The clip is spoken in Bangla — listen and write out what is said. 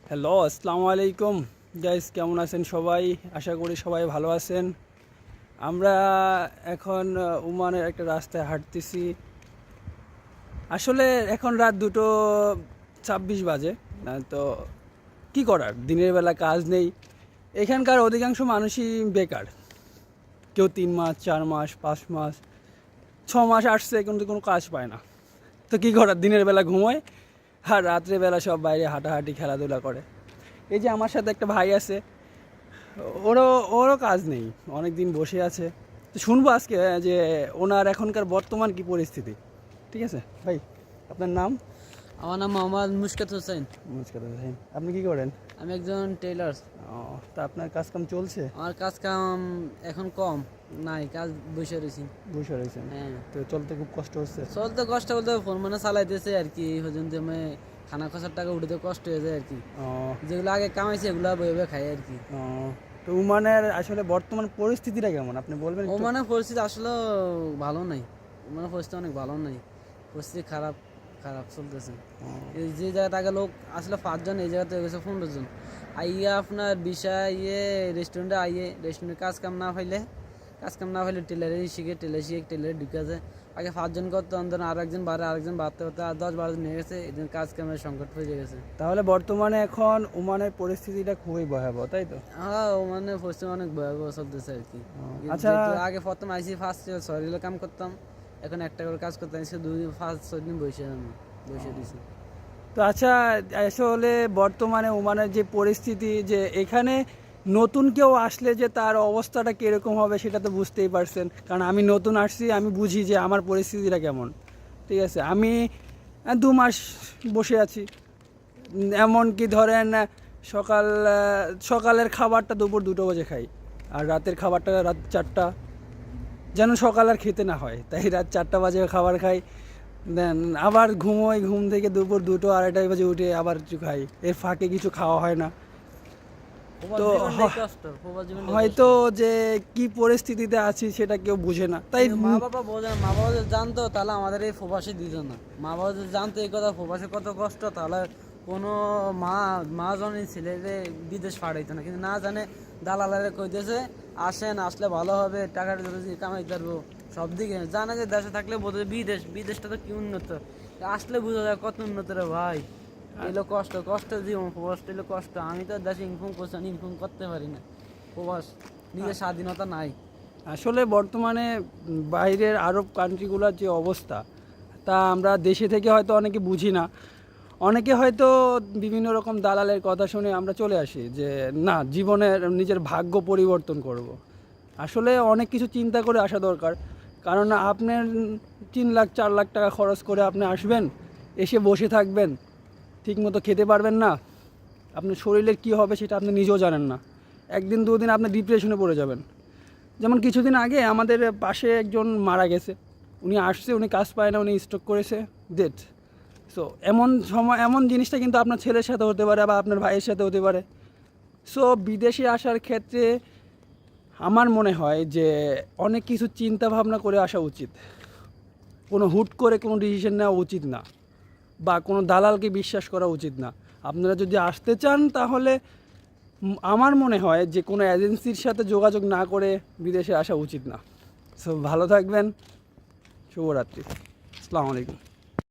হ্যালো, আসসালামু আলাইকুম গাইস, কেমন আছেন সবাই? আশা করি সবাই ভালো আছেন। আমরা এখন ওমানের একটা রাস্তায় হাঁটতেছি। আসলে এখন রাত 2:26 বাজে। তো কি করার, দিনের বেলা কাজ নেই। এখানকার অধিকাংশ মানুষই বেকার। কেউ 3 মাস, 4 মাস, 5 মাস, 6 মাস আসছে কিন্তু কোনো কাজ পায় না। তো কী করার, দিনের বেলা ঘুমোয় আর রাত্রেবেলা সব বাইরে হাঁটাহাঁটি খেলাধুলা করে। এই যে আমার সাথে একটা ভাই আছে, ওরও ওরও কাজ নেই, অনেক দিন বসে আছে। তো শুনবো আজকে যে ওনার এখনকার বর্তমান কি পরিস্থিতি। ঠিক আছে ভাই, আপনার নাম? আমার নাম মোহাম্মদ মুশকাত হোসেন। মুশকাত হোসেন। আপনি কি করেন? আমি একজন টেইলার। ও, তা আপনার কাজ কাম চলছে? আমার কাজ কাম এখন কম নাই, কাজ বসে রয়েছি। বসে রয়েছেন? হ্যাঁ, তো চলতে খুব কষ্ট হচ্ছে? চলতে কষ্ট বলতে ফোন মানে চালাইতেছে আর কি। হজন আমি খানা খসার টাকা উঠতে কষ্ট হয়ে যায় আর কি। ও, যেগুলো আগে কামাইছি এগুলো বয়ে বয়ে খাই আর কি। ও, তো ওমানের আসলে বর্তমান পরিস্থিতিটা কেমন আপনি বলবেন ও একটু? মানে পরিস্থিতি আসলে ভালো নাই। ও মানে পরিস্থিতি অনেক ভালো নাই, পরিস্থিতি খারাপ খারাপ চলতেছে। এই যে জায়গাতে আগে লোক আসলে 5 জন, এই জায়গাতে হয়ে গেছে 15 জন। আইয়া আপনার বিষয় রেস্টুরেন্টে রেস্টুরেন্টে কাজ কাম না পাইলে টেলারে শিখে টেলারে ঢুকে যায়। আগে 5 জন করতো, অন্তর আরেকজন বাড়তে আর 10-12 জন নিয়ে গেছে। এদের কাজ কামের সংকট হয়ে গেছে। তাহলে বর্তমানে এখন ওমানের পরিস্থিতিটা খুবই ভয়াবহ, তাই তো? হ্যাঁ, ও মানে পরিস্থিতি অনেক ভয়াবহ চলতেছে আর কি। আচ্ছা। যেহেতু আগে প্রথম আইসি ফার্স্ট শরীরে কাম করতাম, এখন একটা করে কাজ করতাম, 2-5-6 দিন বসে দিয়েছি। তো আচ্ছা, আসলে বর্তমানে ওমানের যে পরিস্থিতি, যে এখানে নতুন কেউ আসলে যে তার অবস্থাটা কীরকম হবে সেটা তো বুঝতেই পারছেন। কারণ আমি নতুন আসছি, আমি বুঝি যে আমার পরিস্থিতিটা কেমন। ঠিক আছে, আমি 2 মাস বসে আছি। এমনকি ধরেন সকালের খাবারটা দুপুর 2টো বাজে খাই, আর রাতের খাবারটা রাত 4টা, যেন সকাল আর খেতে না হয়, তাই রাত 4টা বাজে খাবার খাই। দেন আবার ঘুমোই, ঘুম থেকে দুপুর 2-2:30 বাজে উঠে আবার কিছু খাই, এর ফাঁকে কিছু খাওয়া হয় না। তো হয়তো যে কি পরিস্থিতিতে আছি সেটা কেউ বুঝে না, তাই মা বাবা বোঝে না। মা বাবা যদি জানতো তাহলে আমাদের এই প্রবাসে দিত না। মা বাবা যদি জানতো এই কথা প্রবাসে কত কষ্ট, তাহলে কোনো মা জনের ছেলেরে বিদেশ পাঠাইতো না। কিন্তু না জানে, দালালের কইতেছে আসেন, আসলে ভালো হবে, টাকাটা যদি কামাইতে পারবো। সব দিকে জানে যে দেশে থাকলে বোঝে বিদেশটা তো কি উন্নত, আসলে বোঝা যায় কত উন্নত রে ভাই। এলো কষ্ট জীবন, প্রবাস এলো কষ্ট। আমি তো দেশে ইনকাম করতে পারি না। প্রবাস নিজের স্বাধীনতা নাই। আসলে বর্তমানে বাইরের আরব কান্ট্রিগুলোর যে অবস্থা, তা আমরা দেশে থেকে হয়তো অনেকে বুঝি না। অনেকে হয়তো বিভিন্ন রকম দালালের কথা শুনে আমরা চলে আসি যে না, জীবনের নিজের ভাগ্য পরিবর্তন করব। আসলে অনেক কিছু চিন্তা করে আসা দরকার। কারণ আপনার 3 লাখ 4 লাখ টাকা খরচ করে আপনি আসবেন, এসে বসে থাকবেন, ঠিকমতো খেতে পারবেন না, আপনার শরীরের কী হবে সেটা আপনি নিজেও জানেন না। 1 দিন 2 দিন আপনি ডিপ্রেশনে পড়ে যাবেন। যেমন কিছুদিন আগে আমাদের পাশে একজন মারা গেছে। উনি আসছে, উনি কাজ পায় না, উনি স্ট্রোক করেছে, ডেথ। সো এমন জিনিসটা কিন্তু আপনার ছেলের সাথে হতে পারে বা আপনার ভাইয়ের সাথে হতে পারে। সো বিদেশে আসার ক্ষেত্রে আমার মনে হয় যে অনেক কিছু চিন্তা ভাবনা করে আসা উচিত। কোনো হুট করে কোনো ডিসিশন নেওয়া উচিত না, বা কোনো দালালকে বিশ্বাস করা উচিত না। আপনারা যদি আসতে চান তাহলে আমার মনে হয় যে কোনো এজেন্সির সাথে যোগাযোগ না করে বিদেশে আসা উচিত না। সো ভালো থাকবেন, শুভরাত্রি, আসসালামু আলাইকুম।